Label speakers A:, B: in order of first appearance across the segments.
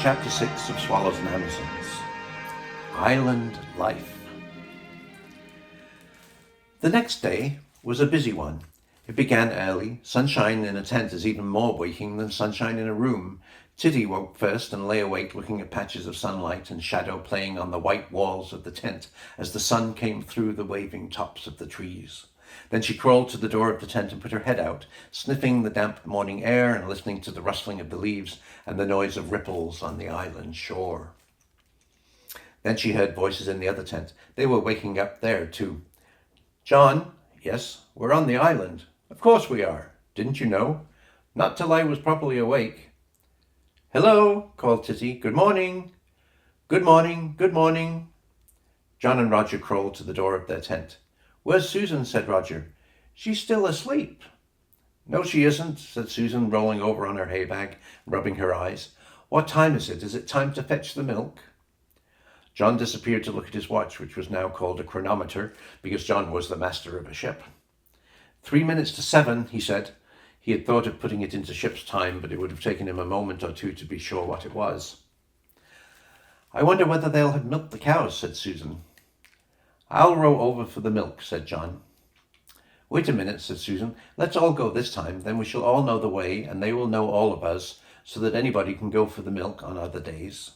A: Chapter 6 of Swallows and Amazons. Island Life. The next day was a busy one. It began early. Sunshine in a tent is even more waking than sunshine in a room. Titty woke first and lay awake looking at patches of sunlight and shadow playing on the white walls of the tent as the sun came through the waving tops of the trees. Then she crawled to the door of the tent and put her head out, sniffing the damp morning air and listening to the rustling of the leaves and the noise of ripples on the island shore. Then she heard voices in the other tent. They were waking up there too. "John." "Yes, we're on the island." "Of course we are. Didn't you know?" "Not till I was properly awake." "Hello," called Titty. "Good morning." "Good morning, good morning." John and Roger crawled to the door of their tent. "Where's Susan?" said Roger. "She's still asleep." "No, she isn't," said Susan, rolling over on her hay bag, rubbing her eyes. "What time is it? Is it time to fetch the milk?" John disappeared to look at his watch, which was now called a chronometer, because John was the master of a ship. 3 minutes to 7, he said. He had thought of putting it into ship's time, but it would have taken him a moment or two to be sure what it was. "I wonder whether they'll have milked the cows," said Susan. "I'll row over for the milk," said John. "Wait a minute," said Susan. "Let's all go this time. Then we shall all know the way, and they will know all of us, so that anybody can go for the milk on other days."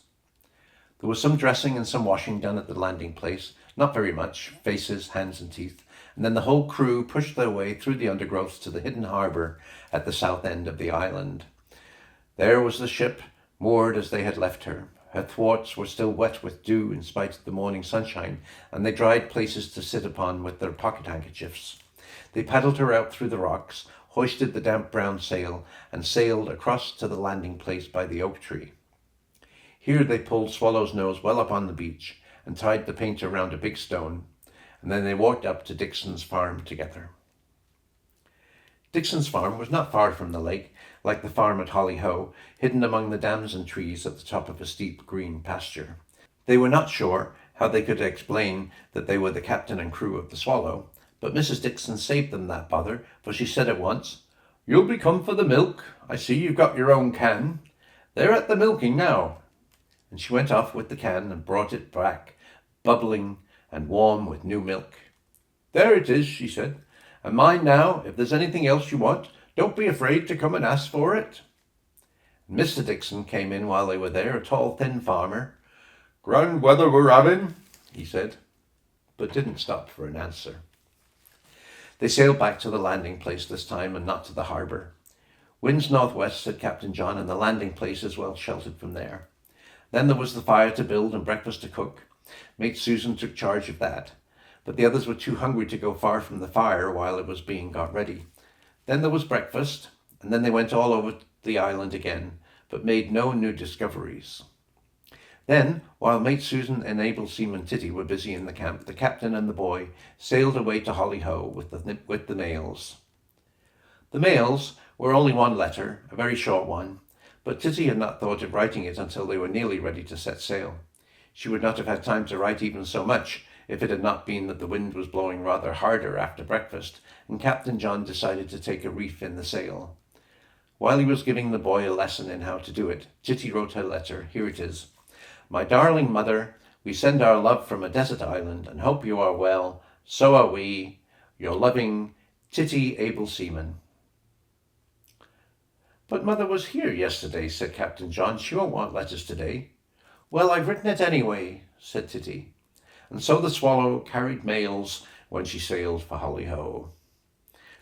A: There was some dressing and some washing done at the landing place. Not very much, faces, hands and teeth. And then the whole crew pushed their way through the undergrowth to the hidden harbour at the south end of the island. There was the ship, moored as they had left her. Her thwarts were still wet with dew in spite of the morning sunshine, and they dried places to sit upon with their pocket handkerchiefs. They paddled her out through the rocks, hoisted the damp brown sail, and sailed across to the landing place by the oak tree. Here they pulled Swallow's nose well up on the beach and tied the painter round a big stone, and then they walked up to Dixon's farm together. Dixon's farm was not far from the lake, like the farm at Holly Howe, hidden among the damson trees at the top of a steep green pasture. They were not sure how they could explain that they were the captain and crew of the Swallow, but Mrs. Dixon saved them that bother, for she said at once, "You'll be come for the milk. I see you've got your own can. They're at the milking now." And she went off with the can and brought it back, bubbling and warm with new milk. "There it is," she said. "And mind now, if there's anything else you want, don't be afraid to come and ask for it." Mr. Dixon came in while they were there, a tall, thin farmer. "Grand weather we're having," he said, but didn't stop for an answer. They sailed back to the landing place this time and not to the harbour. "Wind's northwest," said Captain John, "and the landing place is well sheltered from there." Then there was the fire to build and breakfast to cook. Mate Susan took charge of that, but the others were too hungry to go far from the fire while it was being got ready. Then there was breakfast, and then they went all over the island again, but made no new discoveries. Then, while Mate Susan and able seaman Titty were busy in the camp, the captain and the boy sailed away to Holly Howe with the mails. The mails were only one letter, a very short one, but Titty had not thought of writing it until they were nearly ready to set sail. She would not have had time to write even so much if it had not been that the wind was blowing rather harder after breakfast, and Captain John decided to take a reef in the sail. While he was giving the boy a lesson in how to do it, Titty wrote her letter. Here it is. "My darling mother, we send our love from a desert island and hope you are well. So are we. Your loving Titty, able seaman." "But Mother was here yesterday," said Captain John. "She won't want letters today." "Well, I've written it anyway," said Titty. And so the Swallow carried mails when she sailed for Holly Howe.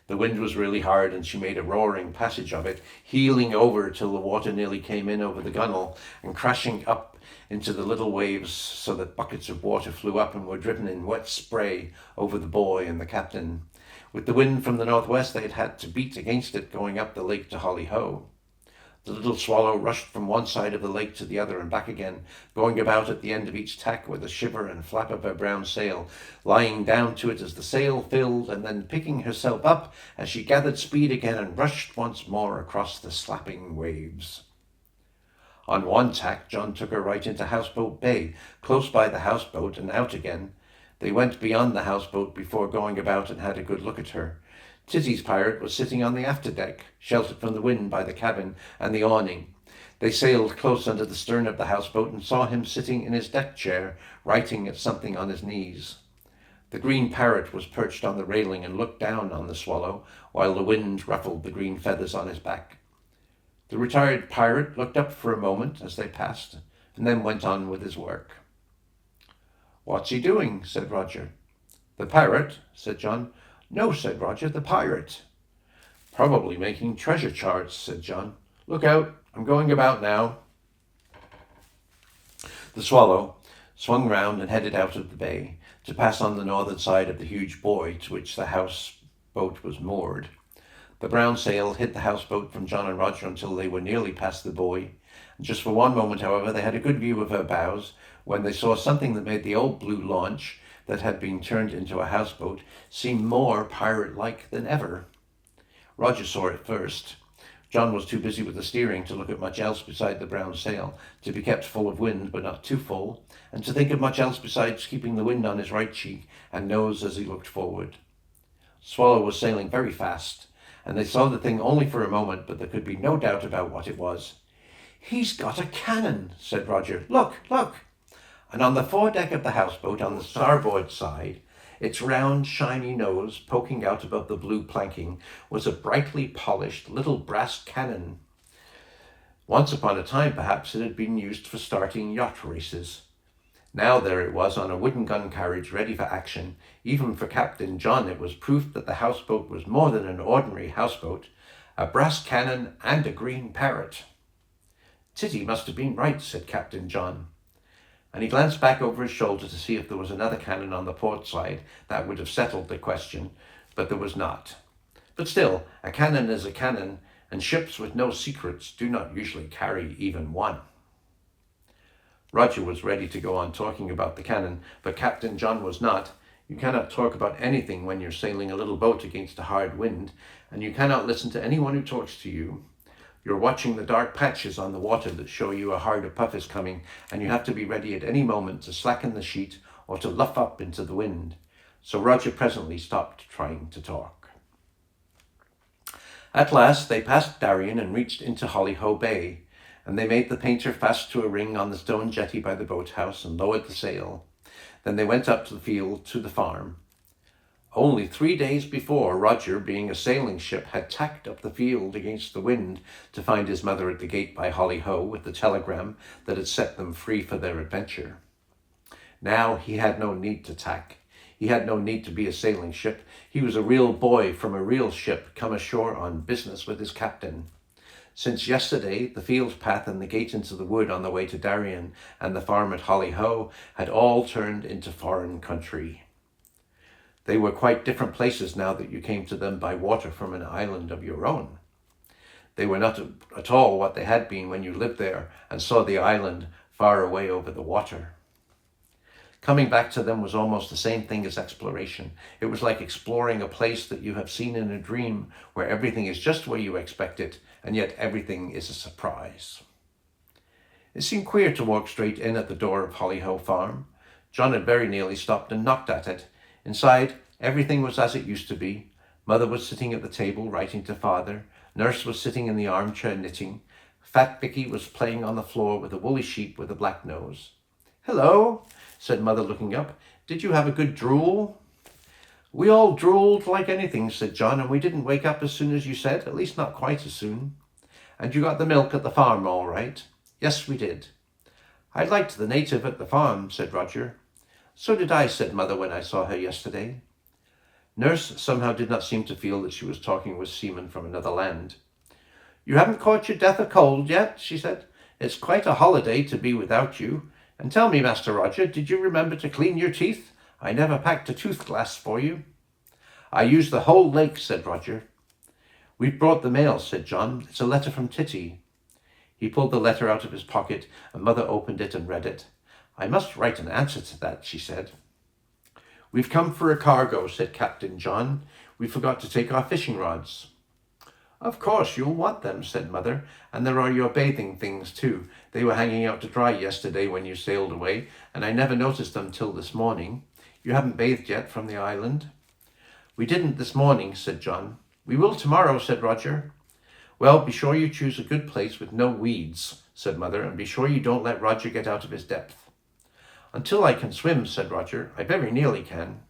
A: The wind was really hard, and she made a roaring passage of it, heeling over till the water nearly came in over the gunwale and crashing up into the little waves so that buckets of water flew up and were driven in wet spray over the boy and the captain. With the wind from the northwest, they had had to beat against it going up the lake to Holly Howe. The little Swallow rushed from one side of the lake to the other and back again, going about at the end of each tack with a shiver and flap of her brown sail, lying down to it as the sail filled, and then picking herself up as she gathered speed again and rushed once more across the slapping waves. On one tack, John took her right into Houseboat Bay, close by the houseboat, and out again. They went beyond the houseboat before going about and had a good look at her. Titty's pirate was sitting on the afterdeck, sheltered from the wind by the cabin and the awning. They sailed close under the stern of the houseboat and saw him sitting in his deck chair, writing at something on his knees. The green parrot was perched on the railing and looked down on the Swallow, while the wind ruffled the green feathers on his back. The retired pirate looked up for a moment as they passed, and then went on with his work. "What's he doing?" said Roger. "The parrot," said John. "No," said Roger, "the pirate." "Probably making treasure charts," said John. "Look out, I'm going about now." The Swallow swung round and headed out of the bay to pass on the northern side of the huge buoy to which the houseboat was moored. The brown sail hid the houseboat from John and Roger until they were nearly past the buoy. And just for one moment, however, they had a good view of her bows, when they saw something that made the old blue launch that had been turned into a houseboat seem more pirate-like than ever. Roger saw it first. John was too busy with the steering to look at much else beside the brown sail, to be kept full of wind but not too full, and to think of much else besides keeping the wind on his right cheek and nose as he looked forward. Swallow was sailing very fast, and they saw the thing only for a moment, but there could be no doubt about what it was. "He's got a cannon," said Roger. "Look, look!" And on the foredeck of the houseboat, on the starboard side, its round, shiny nose poking out above the blue planking, was a brightly polished little brass cannon. Once upon a time, perhaps, it had been used for starting yacht races. Now there it was on a wooden gun carriage ready for action. Even for Captain John, it was proof that the houseboat was more than an ordinary houseboat, a brass cannon and a green parrot. "Titty must have been right," said Captain John. And he glanced back over his shoulder to see if there was another cannon on the port side. That would have settled the question, but there was not. But still, a cannon is a cannon, and ships with no secrets do not usually carry even one. Roger was ready to go on talking about the cannon, but Captain John was not. You cannot talk about anything when you're sailing a little boat against a hard wind, and you cannot listen to anyone who talks to you. You're watching the dark patches on the water that show you a harder puff is coming, and you have to be ready at any moment to slacken the sheet or to luff up into the wind. So Roger presently stopped trying to talk. At last they passed Darien and reached into Holly Howe Bay, and they made the painter fast to a ring on the stone jetty by the boathouse and lowered the sail. Then they went up to the field to the farm. Only 3 days before, Roger, being a sailing ship, had tacked up the field against the wind to find his mother at the gate by Holly Howe with the telegram that had set them free for their adventure. Now he had no need to tack. He had no need to be a sailing ship. He was a real boy from a real ship come ashore on business with his captain. Since yesterday, the field path and the gate into the wood on the way to Darien and the farm at Holly Howe had all turned into foreign country. They were quite different places now that you came to them by water from an island of your own. They were not at all what they had been when you lived there and saw the island far away over the water. Coming back to them was almost the same thing as exploration. It was like exploring a place that you have seen in a dream, where everything is just where you expect it, and yet everything is a surprise. It seemed queer to walk straight in at the door of Holly Howe Farm. John had very nearly stopped and knocked at it. Inside, everything was as it used to be. Mother was sitting at the table writing to Father. Nurse was sitting in the armchair knitting. Fat Vicky was playing on the floor with a woolly sheep with a black nose. "Hello," said Mother, looking up. "Did you have a good drool?" "We all drooled like anything," said John, "and we didn't wake up as soon as you said, at least not quite as soon." "And you got the milk at the farm all right?" "Yes, we did." "I liked the native at the farm," said Roger. "So did I," said Mother, "when I saw her yesterday." Nurse somehow did not seem to feel that she was talking with seamen from another land. "You haven't caught your death of cold yet," she said. "It's quite a holiday to be without you. And tell me, Master Roger, did you remember to clean your teeth? I never packed a tooth glass for you." "I used the whole lake," said Roger. "We've brought the mail," said John. "It's a letter from Titty." He pulled the letter out of his pocket, and Mother opened it and read it. "I must write an answer to that," she said. "We've come for a cargo," said Captain John. "We forgot to take our fishing rods." "Of course you'll want them," said Mother, "and there are your bathing things too. They were hanging out to dry yesterday when you sailed away, and I never noticed them till this morning. You haven't bathed yet from the island?" "We didn't this morning," said John. "We will tomorrow," said Roger. "Well, be sure you choose a good place with no weeds," said Mother, "and be sure you don't let Roger get out of his depth." "Until I can swim," said Roger. "I very nearly can."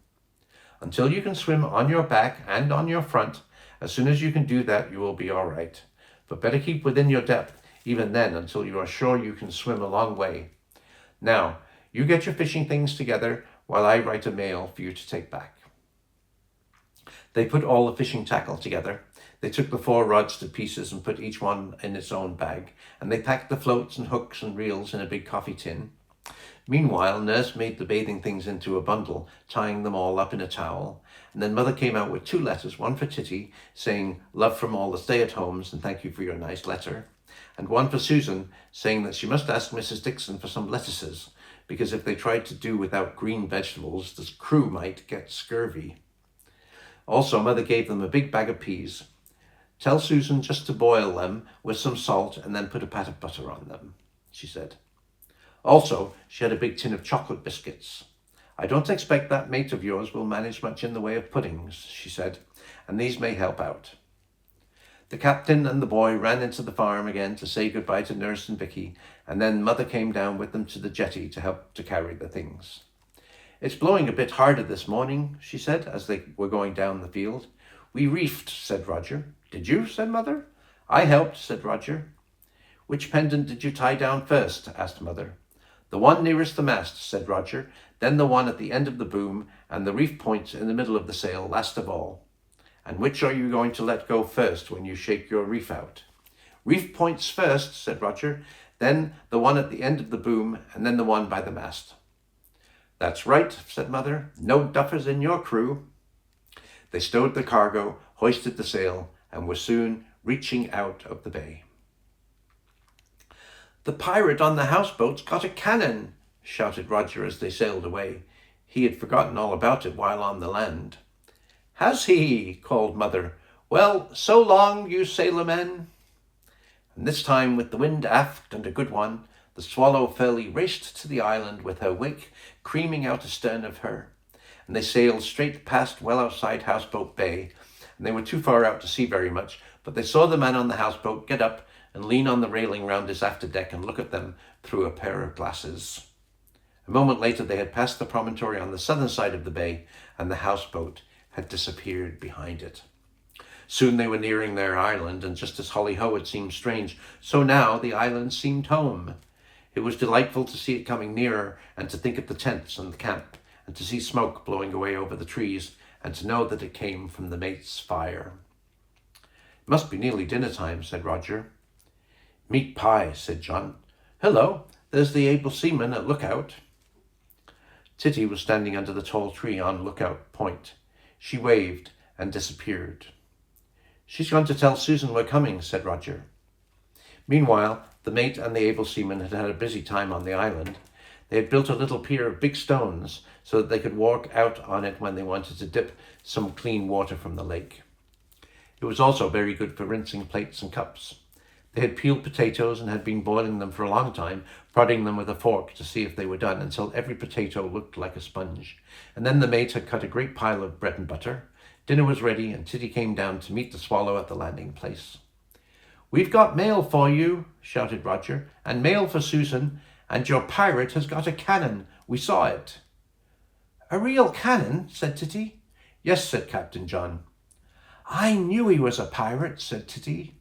A: "Until you can swim on your back and on your front. As soon as you can do that, you will be all right. But better keep within your depth, even then, until you are sure you can swim a long way. Now, you get your fishing things together while I write a mail for you to take back." They put all the fishing tackle together. They took the 4 rods to pieces and put each one in its own bag, and they packed the floats and hooks and reels in a big coffee tin. Meanwhile, Nurse made the bathing things into a bundle, tying them all up in a towel, and then Mother came out with 2 letters, one for Titty, saying, "Love from all the stay-at-homes and thank you for your nice letter," and one for Susan, saying that she must ask Mrs. Dixon for some lettuces, because if they tried to do without green vegetables, the crew might get scurvy. Also, Mother gave them a big bag of peas. "Tell Susan just to boil them with some salt and then put a pat of butter on them," she said. Also, she had a big tin of chocolate biscuits. "I don't expect that mate of yours will manage much in the way of puddings," she said, "and these may help out." The captain and the boy ran into the farm again to say goodbye to Nurse and Vicky, and then Mother came down with them to the jetty to help to carry the things. "It's blowing a bit harder this morning," she said, as they were going down the field. "We reefed," said Roger. "Did you?" said Mother. "I helped," said Roger. "Which pendant did you tie down first?" asked Mother. "The one nearest the mast," said Roger, "then the one at the end of the boom, and the reef point in the middle of the sail last of all." "And which are you going to let go first when you shake your reef out?" "Reef points first," said Roger, "then the one at the end of the boom, and then the one by the mast." "That's right," said Mother. "No duffers in your crew." They stowed the cargo, hoisted the sail, and were soon reaching out of the bay. "The pirate on the houseboat's got a cannon," shouted Roger as they sailed away. He had forgotten all about it while on the land. "Has he?" called Mother. "Well, so long, you sailormen." And this time, with the wind aft and a good one, the Swallow fairly raced to the island with her wake creaming out astern of her. And they sailed straight past well outside Houseboat Bay, and they were too far out to see very much, but they saw the man on the houseboat get up and lean on the railing round his afterdeck and look at them through a pair of glasses. A moment later they had passed the promontory on the southern side of the bay, and the houseboat had disappeared behind it. Soon they were nearing their island, and just as Holly Howe had seemed strange, so now the island seemed home. It was delightful to see it coming nearer, and to think of the tents and the camp, and to see smoke blowing away over the trees, and to know that it came from the mate's fire. "It must be nearly dinner time," said Roger. "Meat pie," said John. "Hello, there's the able seaman at lookout." Titty was standing under the tall tree on Lookout Point. She waved and disappeared. "She's gone to tell Susan we're coming," said Roger. Meanwhile, the mate and the able seaman had had a busy time on the island. They had built a little pier of big stones so that they could walk out on it when they wanted to dip some clean water from the lake. It was also very good for rinsing plates and cups. They had peeled potatoes and had been boiling them for a long time, prodding them with a fork to see if they were done, until every potato looked like a sponge. And then the mate had cut a great pile of bread and butter. Dinner was ready, and Titty came down to meet the Swallow at the landing place. "We've got mail for you," shouted Roger, "and mail for Susan, and your pirate has got a cannon. We saw it." "A real cannon?" said Titty. "Yes," said Captain John. "I knew he was a pirate," said Titty.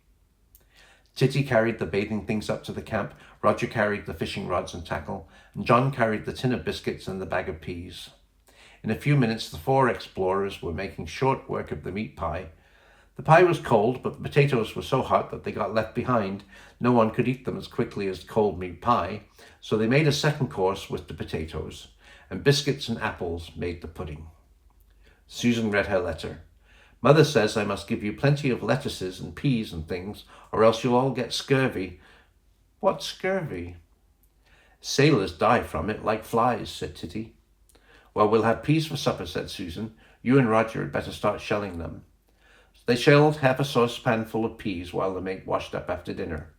A: Titty carried the bathing things up to the camp, Roger carried the fishing rods and tackle, and John carried the tin of biscuits and the bag of peas. In a few minutes the 4 explorers were making short work of the meat pie. The pie was cold, but the potatoes were so hot that they got left behind. No one could eat them as quickly as cold meat pie, so they made a second course with the potatoes, and biscuits and apples made the pudding. Susan read her letter. "Mother says I must give you plenty of lettuces and peas and things, or else you'll all get scurvy. What's scurvy? Sailors die from it like flies, said Titty. Well, we'll have peas for supper, said Susan. You and Roger had better start shelling them. They shelled half a saucepan full of peas while the mate washed up after dinner.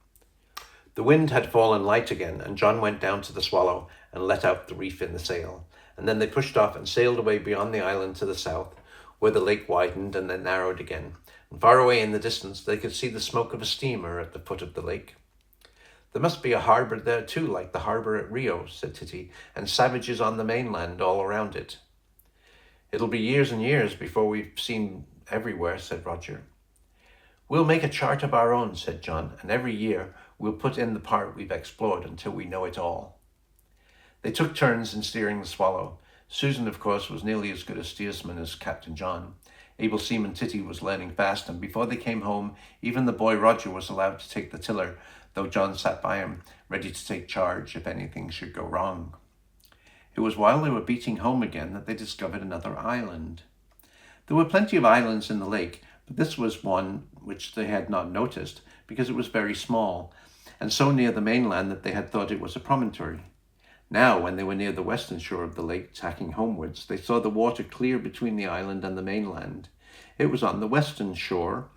A: The wind had fallen light again, and John went down to the Swallow and let out the reef in the sail, and then they pushed off and sailed away beyond the island to the south, where the lake widened and then narrowed again, and far away in the distance they could see the smoke of a steamer at the foot of the lake. There must be a harbour there too, like the harbour at Rio, said Titty, and savages on the mainland all around it. It'll be years and years before we've seen everywhere, said Roger. We'll make a chart of our own, said John, and every year we'll put in the part we've explored until we know it all. They took turns in steering the Swallow. Susan, of course, was nearly as good a steersman as Captain John. Able Seaman Titty was learning fast, and before they came home, even the boy Roger was allowed to take the tiller, though John sat by him, ready to take charge if anything should go wrong. It was while they were beating home again that they discovered another island. There were plenty of islands in the lake, but this was one which they had not noticed because it was very small, and so near the mainland that they had thought it was a promontory. Now, when they were near the western shore of the lake, tacking homewards, they saw the water clear between the island and the mainland. It was on the western shore,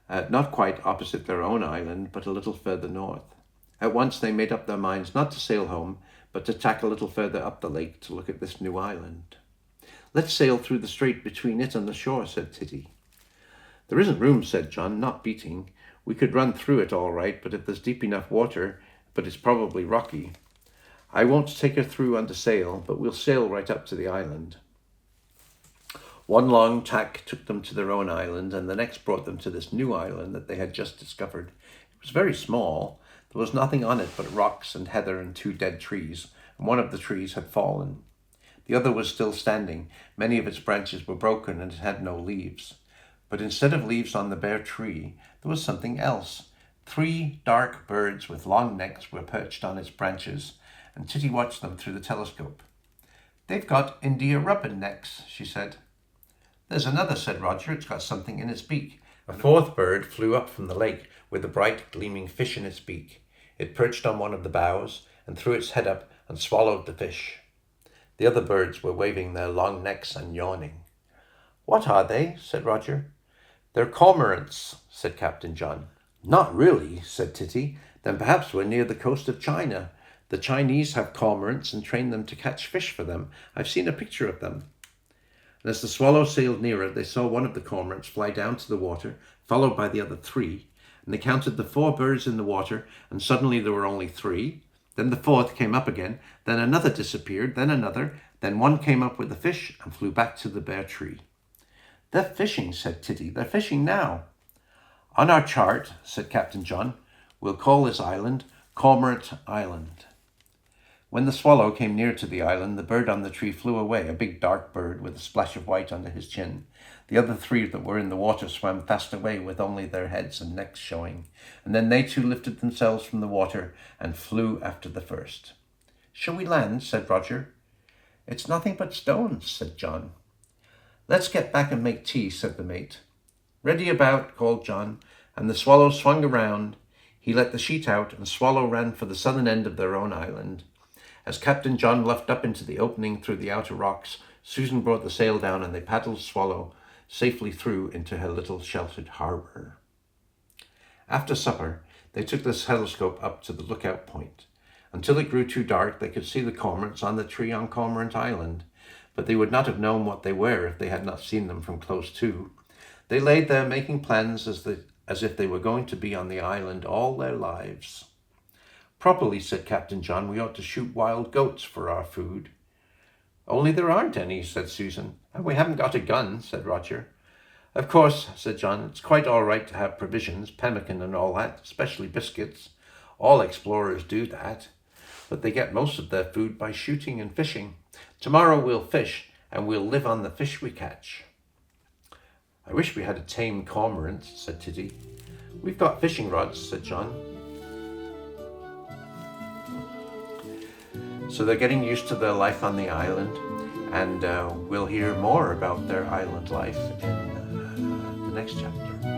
A: not quite opposite their own island, but a little further north. At once they made up their minds not to sail home, but to tack a little further up the lake to look at this new island. Let's sail through the strait between it and the shore, said Titty. There isn't room, said John, not beating. We could run through it all right, but if there's deep enough water, but it's probably rocky. I won't take her through under sail, but we'll sail right up to the island. One long tack took them to their own island, and the next brought them to this new island that they had just discovered. It was very small. There was nothing on it but rocks and heather and 2 dead trees, and one of the trees had fallen. The other was still standing. Many of its branches were broken, and it had no leaves. But instead of leaves on the bare tree, there was something else. 3 dark birds with long necks were perched on its branches, and Titty watched them through the telescope. They've got India rubber necks, she said. There's another, said Roger. It's got something in its beak. A 4th bird flew up from the lake with a bright, gleaming fish in its beak. It perched on one of the boughs and threw its head up and swallowed the fish. The other birds were waving their long necks and yawning. What are they? Said Roger. They're cormorants, said Captain John. Not really, said Titty. Then perhaps we're near the coast of China. The Chinese have cormorants and train them to catch fish for them. I've seen a picture of them. And as the Swallow sailed nearer, they saw one of the cormorants fly down to the water, followed by the other 3. And they counted the 4 birds in the water, and suddenly there were only 3. Then the 4th came up again, then another disappeared, then another, then one came up with the fish and flew back to the bare tree. They're fishing, said Titty. They're fishing now. On our chart, said Captain John, we'll call this island Cormorant Island. When the Swallow came near to the island, the bird on the tree flew away, a big dark bird with a splash of white under his chin. The other 3 that were in the water swam fast away with only their heads and necks showing, and then they too lifted themselves from the water and flew after the first. Shall we land? Said Roger. It's nothing but stones, said John. Let's get back and make tea, said the mate. Ready about, called John, and the Swallow swung around. He let the sheet out, and Swallow ran for the southern end of their own island. As Captain John luffed up into the opening through the outer rocks, Susan brought the sail down and they paddled Swallow safely through into her little sheltered harbour. After supper, they took the telescope up to the lookout point. Until it grew too dark, they could see the cormorants on the tree on Cormorant Island, but they would not have known what they were if they had not seen them from close to. They laid there making plans as if they were going to be on the island all their lives. Properly, said Captain John, we ought to shoot wild goats for our food. Only there aren't any, said Susan. And we haven't got a gun, said Roger. Of course, said John, it's quite all right to have provisions, pemmican and all that, especially biscuits. All explorers do that. But they get most of their food by shooting and fishing. Tomorrow we'll fish, and we'll live on the fish we catch. I wish we had a tame cormorant, said Titty. We've got fishing rods, said John. So they're getting used to their life on the island, and we'll hear more about their island life in the next chapter.